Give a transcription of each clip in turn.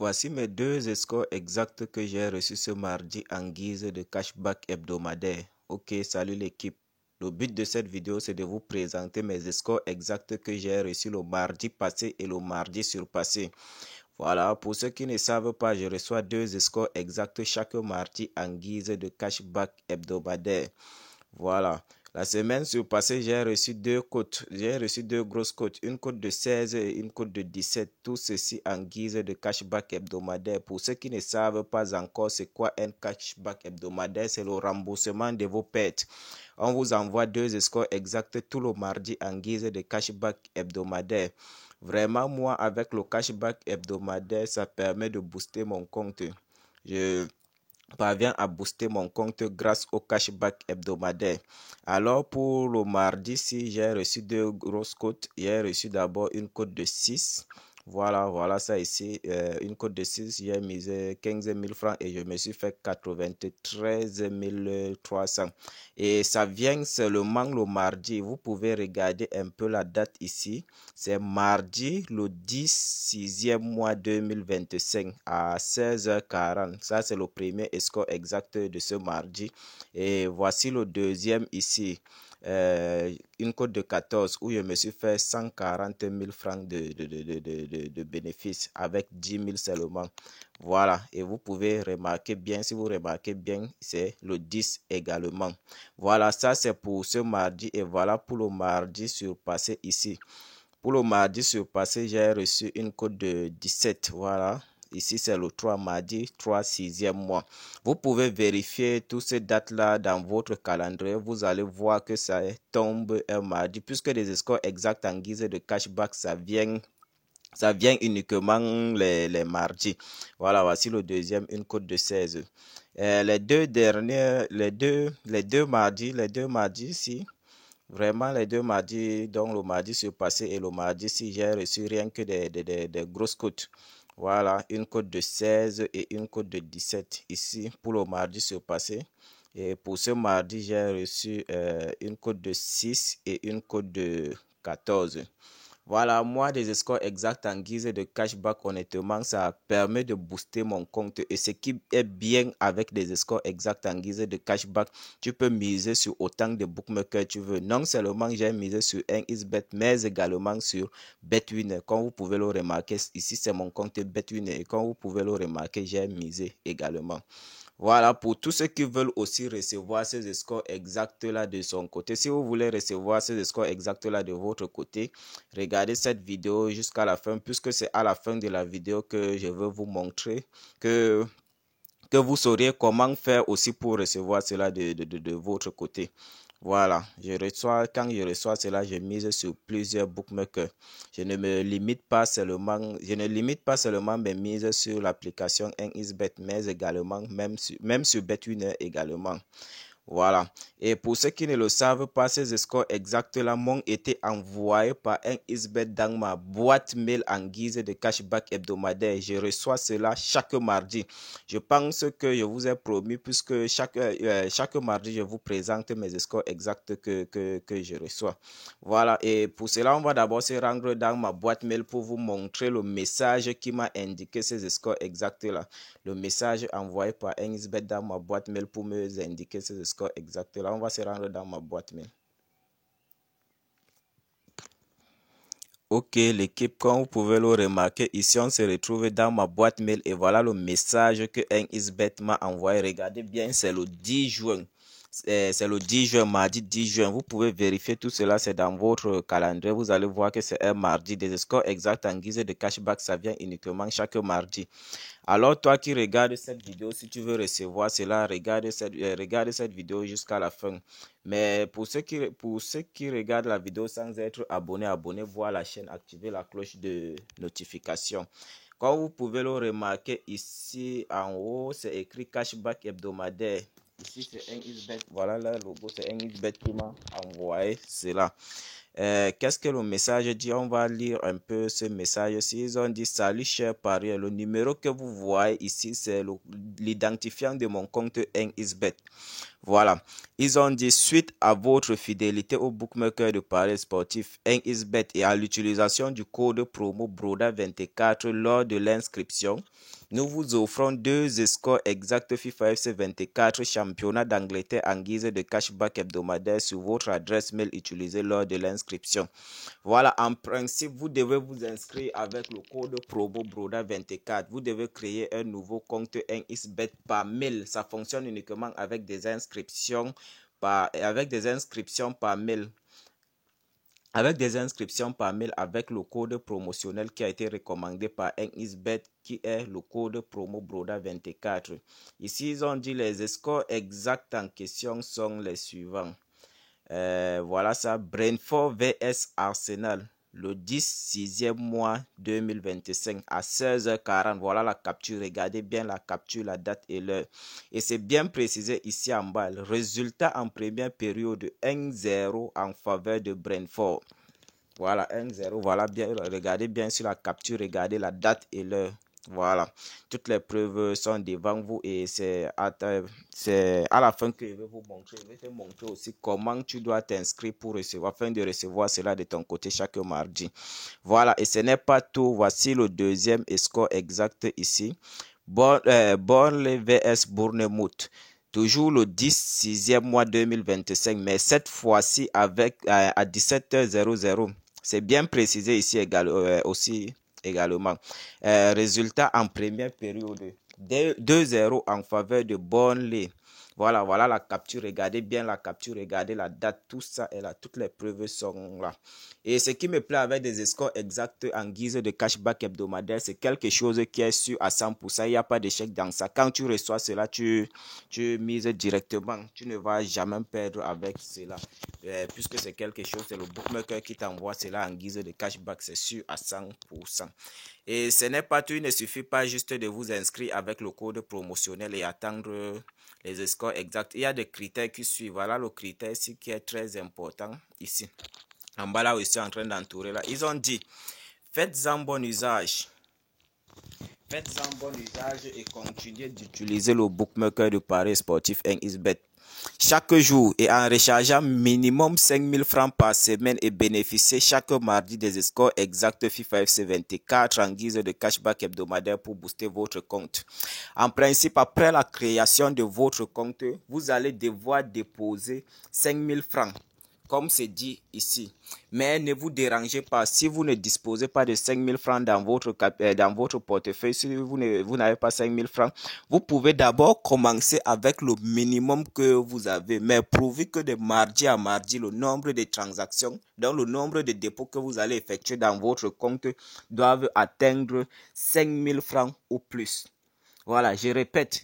Voici mes deux scores exacts que j'ai reçus ce mardi en guise de cashback hebdomadaire. Ok, salut l'équipe. Le but de cette vidéo, c'est de vous présenter mes scores exacts que j'ai reçus le mardi passé et le mardi surpassé. Voilà, pour ceux qui ne savent pas, je reçois deux scores exacts chaque mardi en guise de cashback hebdomadaire. Voilà. La semaine surpassée, j'ai reçu deux cotes. J'ai reçu deux grosses cotes. Une cote de 16 et une cote de 17. Tout ceci en guise de cashback hebdomadaire. Pour ceux qui ne savent pas encore c'est quoi un cashback hebdomadaire, c'est le remboursement de vos pertes. On vous envoie deux scores exacts tout le mardi en guise de cashback hebdomadaire. Vraiment, moi, avec le cashback hebdomadaire, ça permet de booster mon compte. Je parvient à booster mon compte grâce au cashback hebdomadaire. Alors pour le mardi, si j'ai reçu deux grosses cotes, j'ai reçu d'abord une cote de 6. Voilà ça ici, une cote de 6, j'ai misé 15 000 francs et je me suis fait 93 300. Et ça vient seulement le mardi. Vous pouvez regarder un peu la date ici. C'est mardi le 10 6e mois 2025 à 16h40. Ça, c'est le premier score exact de ce mardi. Et voici le deuxième ici. Une cote de 14 où je me suis fait 140 000 francs de bénéfices avec 10 000 seulement. Voilà, et vous pouvez remarquer bien, si vous remarquez bien, c'est le 10 également. Voilà, ça c'est pour ce mardi et voilà pour le mardi surpassé ici. Pour le mardi surpassé, j'ai reçu une cote de 17. Voilà. Ici, c'est le 3 mardi, 3 6e mois. Vous pouvez vérifier toutes ces dates-là dans votre calendrier. Vous allez voir que ça tombe un mardi. Puisque les scores exacts en guise de cashback, ça vient uniquement les mardis. Voilà, voici le deuxième, une cote de 16. Les deux derniers, les deux mardis, si. Vraiment, les deux mardis, donc le mardi surpassé et le mardi, si j'ai reçu rien que des grosses cotes. Voilà, une cote de 16 et une cote de 17 ici pour le mardi surpassé. Et pour ce mardi, j'ai reçu une cote de 6 et une cote de 14. Voilà, moi, des scores exacts en guise de cashback, honnêtement, ça permet de booster mon compte. Et ce qui est bien avec des scores exacts en guise de cashback, tu peux miser sur autant de bookmakers que tu veux. Non seulement j'ai misé sur 1xBet, mais également sur BetWinner. Comme vous pouvez le remarquer, ici c'est mon compte BetWinner. Et comme vous pouvez le remarquer, j'ai misé également. Voilà, pour tous ceux qui veulent aussi recevoir ces scores exacts-là de son côté. Si vous voulez recevoir ces scores exacts-là de votre côté, regardez cette vidéo jusqu'à la fin, puisque c'est à la fin de la vidéo que je veux vous montrer que vous sauriez comment faire aussi pour recevoir cela de votre côté. Voilà, quand je reçois cela, je mise sur plusieurs bookmakers. Je ne limite pas seulement mes mises sur l'application 1xBet, mais également même sur BetWinner également. Voilà. Et pour ceux qui ne le savent pas, ces scores exacts-là m'ont été envoyés par 1xBet dans ma boîte mail en guise de cashback hebdomadaire. Je reçois cela chaque mardi. Je pense que je vous ai promis, puisque chaque mardi, je vous présente mes scores exacts que je reçois. Voilà. Et pour cela, on va d'abord se rendre dans ma boîte mail pour vous montrer le message qui m'a indiqué ces scores exacts-là. Le message envoyé par 1xBet dans ma boîte mail pour me indiquer ces scores exacts. Là, on va se rendre dans ma boîte mail. Ok, l'équipe, comme vous pouvez le remarquer, ici, on se retrouve dans ma boîte mail et voilà le message que 1xBet m'a envoyé. Regardez bien, c'est le 10 juin. C'est le 10 juin, mardi 10 juin. Vous pouvez vérifier tout cela, c'est dans votre calendrier. Vous allez voir que c'est un mardi. Des scores exacts en guise de cashback, ça vient uniquement chaque mardi. Alors, toi qui regardes cette vidéo, si tu veux recevoir cela, regarde cette vidéo jusqu'à la fin. Mais pour ceux qui regardent la vidéo sans être abonnez-vous à la chaîne, activez la cloche de notification. Comme vous pouvez le remarquer ici en haut, c'est écrit cashback hebdomadaire. Ici, c'est 1xBet. Voilà le logo, c'est 1xBet qui m'a envoyé cela. Qu'est-ce que le message dit? On va lire un peu ce message-ci. Ils ont dit: salut cher parieur, le numéro que vous voyez ici, c'est l'identifiant de mon compte NXBet. Voilà. Ils ont dit: suite à votre fidélité au bookmaker de paris sportif NXBet et à l'utilisation du code promo BRODA24 lors de l'inscription, nous vous offrons 2 scores exacts FIFA FC 24 championnat d'Angleterre en guise de cashback hebdomadaire sur votre adresse mail utilisée lors de l'inscription. Voilà, en principe, vous devez vous inscrire avec le code promo BRODA24. Vous devez créer un nouveau compte NXBet par mail. Ça fonctionne uniquement avec des inscriptions par mail. Avec des inscriptions par mail avec le code promotionnel qui a été recommandé par NXBet qui est le code promo BRODA24. Ici, ils ont dit les scores exacts en question sont les suivants. Voilà ça, Brentford vs Arsenal, le 10/6e mois 2025 à 16h40. Voilà la capture, regardez bien la capture, la date et l'heure. Et c'est bien précisé ici en bas. Le résultat en première période 1-0 en faveur de Brentford. Voilà, 1-0. Voilà, bien, regardez bien sur la capture, regardez la date et l'heure. Voilà, toutes les preuves sont devant vous et c'est à la fin que je vais vous montrer. Je vais te montrer aussi comment tu dois t'inscrire pour recevoir, afin de recevoir cela de ton côté chaque mardi. Voilà, et ce n'est pas tout. Voici le deuxième score exact ici. Burnley vs Bournemouth. Toujours le 10/6e mois 2025, mais cette fois-ci à 17h00. C'est bien précisé ici aussi également. Résultat en première période 2-0 en faveur de Burnley. Voilà la capture. Regardez bien la capture, regardez la date, tout ça est là, toutes les preuves sont là. Et ce qui me plaît avec des scores exacts en guise de cashback hebdomadaire, c'est quelque chose qui est sûr à 100%. Il n'y a pas d'échec dans ça. Quand tu reçois cela, tu mises directement. Tu ne vas jamais perdre avec cela. Puisque c'est quelque chose, c'est le bookmaker qui t'envoie cela en guise de cashback, c'est sûr à 100%. Et ce n'est pas tout, il ne suffit pas juste de vous inscrire avec le code promotionnel et attendre les scores exacts. Il y a des critères qui suivent. Voilà le critère ici qui est très important ici. En bas là où je suis en train d'entourer là, ils ont dit: faites-en bon usage. Faites-en bon usage et continuez d'utiliser le bookmaker de paris sportif NXBet chaque jour et en rechargeant minimum 5000 francs par semaine et bénéficiez chaque mardi des scores exacts FIFA FC 24 en guise de cashback hebdomadaire pour booster votre compte. En principe, après la création de votre compte, vous allez devoir déposer 5000 francs. Comme c'est dit ici. Mais ne vous dérangez pas. Si vous ne disposez pas de 5000 francs dans votre portefeuille, si vous n'avez pas 5000 francs, vous pouvez d'abord commencer avec le minimum que vous avez. Mais pourvu que de mardi à mardi, le nombre de transactions, donc le nombre de dépôts que vous allez effectuer dans votre compte doivent atteindre 5000 francs ou plus. Voilà, je répète.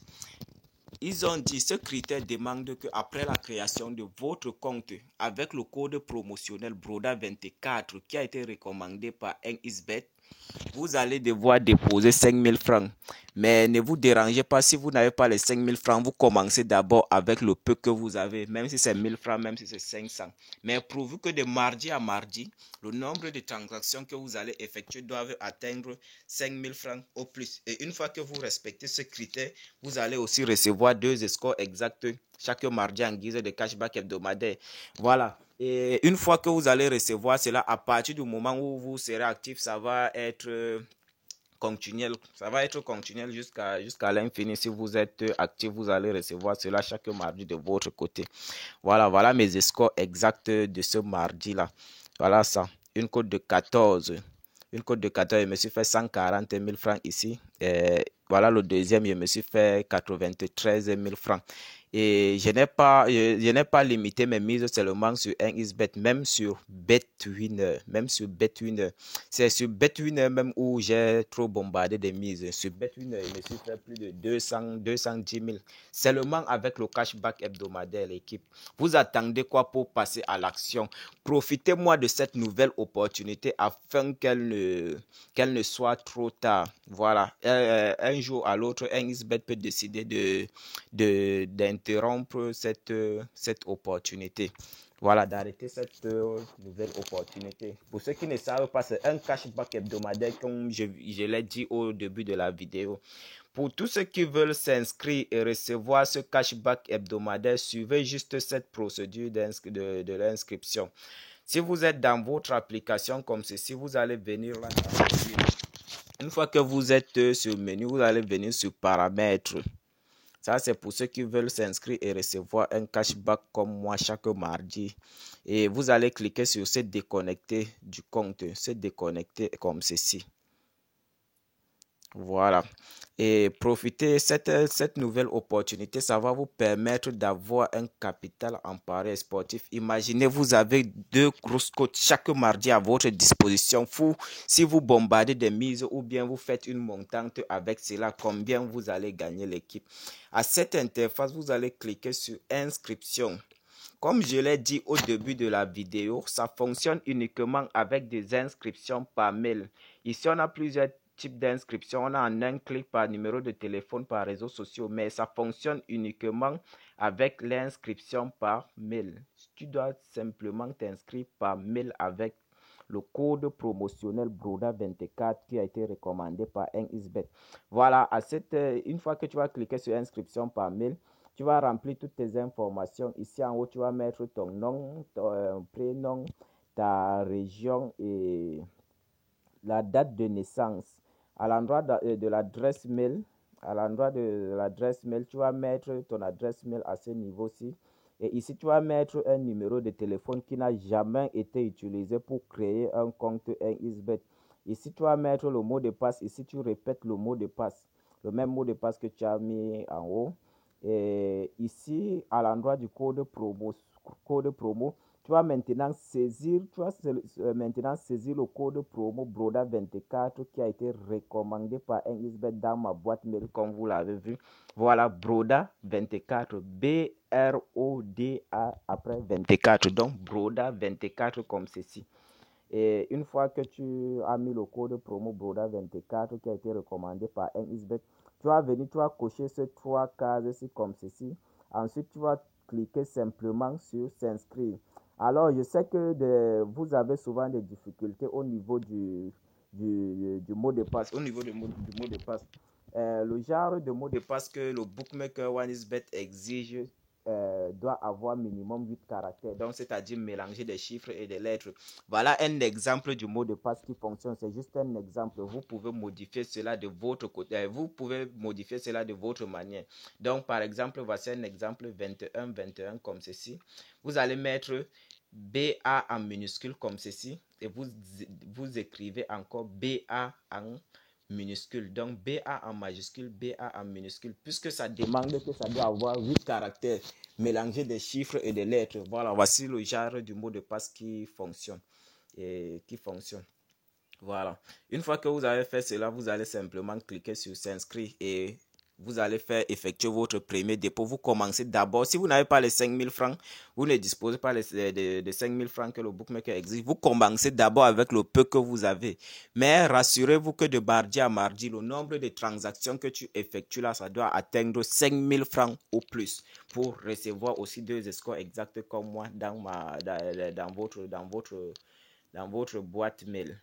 Ils ont dit ce critère demande qu'après la création de votre compte avec le code promotionnel BRODA24 qui a été recommandé par NXBet, vous allez devoir déposer 5000 francs. Mais ne vous dérangez pas si vous n'avez pas les 5000 francs. Vous commencez d'abord avec le peu que vous avez, même si c'est 1000 francs, même si c'est 500. Mais pourvu que de mardi à mardi, le nombre de transactions que vous allez effectuer doivent atteindre 5000 francs au plus. Et une fois que vous respectez ce critère, vous allez aussi recevoir 2 scores exacts chaque mardi en guise de cashback hebdomadaire. Voilà. Et une fois que vous allez recevoir cela, à partir du moment où vous serez actif, ça va être continuel. Ça va être continuel jusqu'à l'infini. Si vous êtes actif, vous allez recevoir cela chaque mardi de votre côté. Voilà mes scores exacts de ce mardi-là. Voilà ça. Une cote de 14. Une cote de 14, je me suis fait 140 000 francs ici. Voilà le deuxième, je me suis fait 93 000 francs. Et je n'ai pas limité mes mises seulement sur NXBet, même sur BetWinner. C'est sur BetWinner même où j'ai trop bombardé des mises. Sur BetWinner, je me suis fait plus de 210 000. Seulement avec le cashback hebdomadaire, l'équipe. Vous attendez quoi pour passer à l'action? Profitez-moi de cette nouvelle opportunité afin qu'elle ne soit trop tard. Voilà. Un jour à l'autre, NXBet peut décider d'interrompre cette opportunité. Voilà, d'arrêter cette nouvelle opportunité. Pour ceux qui ne savent pas, c'est un cashback hebdomadaire, comme je l'ai dit au début de la vidéo. Pour tous ceux qui veulent s'inscrire et recevoir ce cashback hebdomadaire, suivez juste cette procédure de l'inscription. Si vous êtes dans votre application comme ceci, vous allez venir là. Une fois que vous êtes sur le menu, vous allez venir sur paramètres. Ça, c'est pour ceux qui veulent s'inscrire et recevoir un cashback comme moi chaque mardi. Et vous allez cliquer sur se déconnecter du compte, se déconnecter comme ceci. Voilà. Et profitez de cette nouvelle opportunité. Ça va vous permettre d'avoir un capital en paris sportif. Imaginez, vous avez 2 grosses cotes chaque mardi à votre disposition. Si vous bombardez des mises ou bien vous faites une montante avec cela, combien vous allez gagner l'équipe. À cette interface, vous allez cliquer sur inscription. Comme je l'ai dit au début de la vidéo, ça fonctionne uniquement avec des inscriptions par mail. Ici, on a plusieurs types d'inscriptions. On a en un clic par numéro de téléphone, par réseaux sociaux, mais ça fonctionne uniquement avec l'inscription par mail. Tu dois simplement t'inscrire par mail avec le code promotionnel BRODA24 qui a été recommandé par 1xBet. Voilà, une fois que tu vas cliquer sur inscription par mail, tu vas remplir toutes tes informations. Ici en haut, tu vas mettre ton nom, ton prénom, ta région et la date de naissance. À l'endroit de l'adresse mail, tu vas mettre ton adresse mail à ce niveau-ci. Et ici, tu vas mettre un numéro de téléphone qui n'a jamais été utilisé pour créer un compte 1xBet. Ici, tu vas mettre le mot de passe. Ici, tu répètes le mot de passe. Le même mot de passe que tu as mis en haut. Et ici, à l'endroit du code promo, tu vas maintenant saisir le code promo BRODA24 qui a été recommandé par 1xBet dans ma boîte mail comme vous l'avez vu. Voilà, BRODA24, B-R-O-D-A après 24, donc BRODA24 comme ceci. Et une fois que tu as mis le code promo BRODA24 qui a été recommandé par 1xBet, tu vas venir, tu vas cocher ces 3 cases ici comme ceci. Ensuite, tu vas cliquer simplement sur s'inscrire. Alors, je sais que vous avez souvent des difficultés au niveau du mot de passe. Au niveau du mot de passe. Le genre de mot de passe que le bookmaker 1xBet exige doit avoir minimum 8 caractères. Donc, c'est-à-dire mélanger des chiffres et des lettres. Voilà un exemple du mot de passe qui fonctionne. C'est juste un exemple. Vous pouvez modifier cela de votre côté. Vous pouvez modifier cela de votre manière. Donc, par exemple, voici un exemple 21 comme ceci. Vous allez mettre BA en minuscule comme ceci. Et vous écrivez encore BA en minuscule. Donc, BA en majuscule, BA en minuscule. Puisque ça demande que ça doit avoir 8 caractères. Mélanger des chiffres et des lettres. Voilà, voici le genre du mot de passe qui fonctionne. Voilà. Une fois que vous avez fait cela, vous allez simplement cliquer sur s'inscrire et vous allez faire effectuer votre premier dépôt. Vous commencez d'abord, si vous n'avez pas les 5000 francs, vous ne disposez pas de 5000 francs que le bookmaker exige. Vous commencez d'abord avec le peu que vous avez. Mais rassurez-vous que de mardi à mardi, le nombre de transactions que tu effectues là, ça doit atteindre 5000 francs ou plus pour recevoir aussi 2 scores exacts comme moi dans votre boîte mail.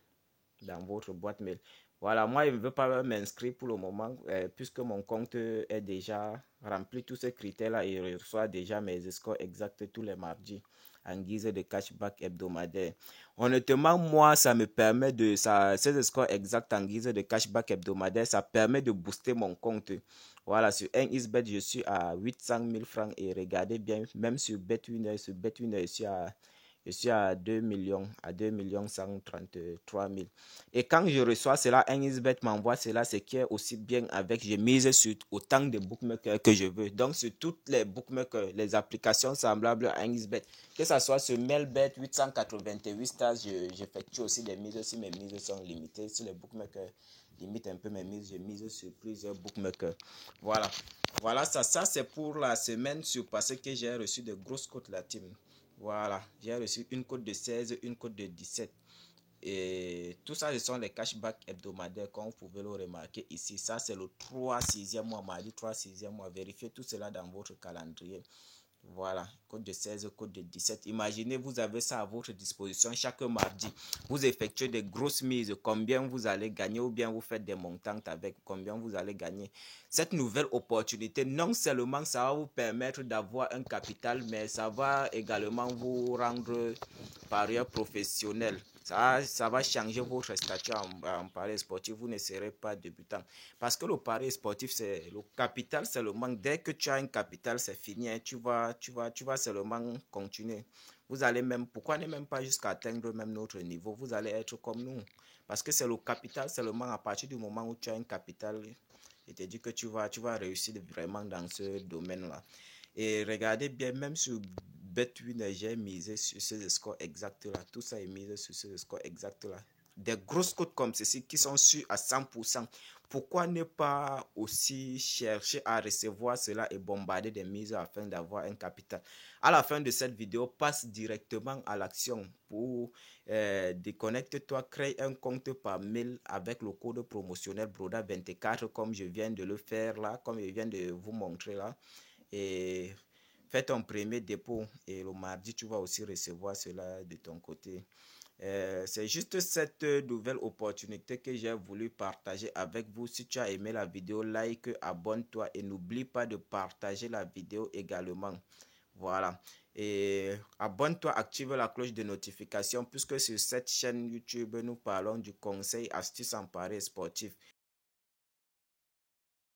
Voilà, moi, je ne veux pas m'inscrire pour le moment puisque mon compte est déjà rempli tous ces critères-là et je reçois déjà mes scores exacts tous les mardis en guise de cashback hebdomadaire. Honnêtement, moi, ça me permet ces scores exacts en guise de cashback hebdomadaire, ça permet de booster mon compte. Voilà, sur 1xBet, je suis à 800 000 francs et regardez bien, même sur BetWinner, je suis à 2 133 000. Et quand je reçois cela, 1xBet m'envoie cela, ce qui est aussi bien avec, je mise sur autant de bookmakers que je veux. Donc, sur toutes les bookmakers, les applications semblables à 1xBet, que ce soit sur Melbet 888 stars, j'effectue aussi des mises si mes mises sont limitées. Si les bookmakers limitent un peu mes mises, je mise sur plusieurs bookmakers. Voilà, ça c'est pour la semaine surpassée que j'ai reçu de grosses cotes la team. Voilà, j'ai reçu une cote de 16, une cote de 17. Et tout ça, ce sont les cashbacks hebdomadaires, comme vous pouvez le remarquer ici. Ça, c'est le 3 6e mois, mardi 3 6e mois. Vérifiez tout cela dans votre calendrier. Voilà, code de 16, code de 17. Imaginez, vous avez ça à votre disposition chaque mardi. Vous effectuez des grosses mises. Combien vous allez gagner ou bien vous faites des montants avec combien vous allez gagner. Cette nouvelle opportunité, non seulement ça va vous permettre d'avoir un capital, mais ça va également vous rendre parieur professionnel. Ça va changer votre statut en pari sportif. Vous ne serez pas débutant. Parce que le pari sportif, c'est le capital, c'est le manque. Dès que tu as un capital, c'est fini. Hein. Tu vas seulement continuer. Vous allez même, pourquoi ne même pas jusqu'à atteindre même notre niveau? Vous allez être comme nous. Parce que c'est le capital seulement à partir du moment où tu as un capital. Je te dis que tu vas réussir vraiment dans ce domaine-là. Et regardez bien, même sur Bet8, j'ai misé sur ce score exact là. Tout ça est misé sur ce score exact là. Des grosses cotes comme ceci qui sont sûres à 100%. Pourquoi ne pas aussi chercher à recevoir cela et bombarder des mises afin d'avoir un capital? À la fin de cette vidéo, passe directement à l'action pour déconnecte-toi, crée un compte par mail avec le code promotionnel Broda24 comme je viens de le faire là, comme je viens de vous montrer là. Et fais ton premier dépôt et le mardi, tu vas aussi recevoir cela de ton côté. C'est juste cette nouvelle opportunité que j'ai voulu partager avec vous. Si tu as aimé la vidéo, like, abonne-toi et n'oublie pas de partager la vidéo également. Voilà. Et abonne-toi, active la cloche de notification puisque sur cette chaîne YouTube, nous parlons du conseil, astuces en paris sportif.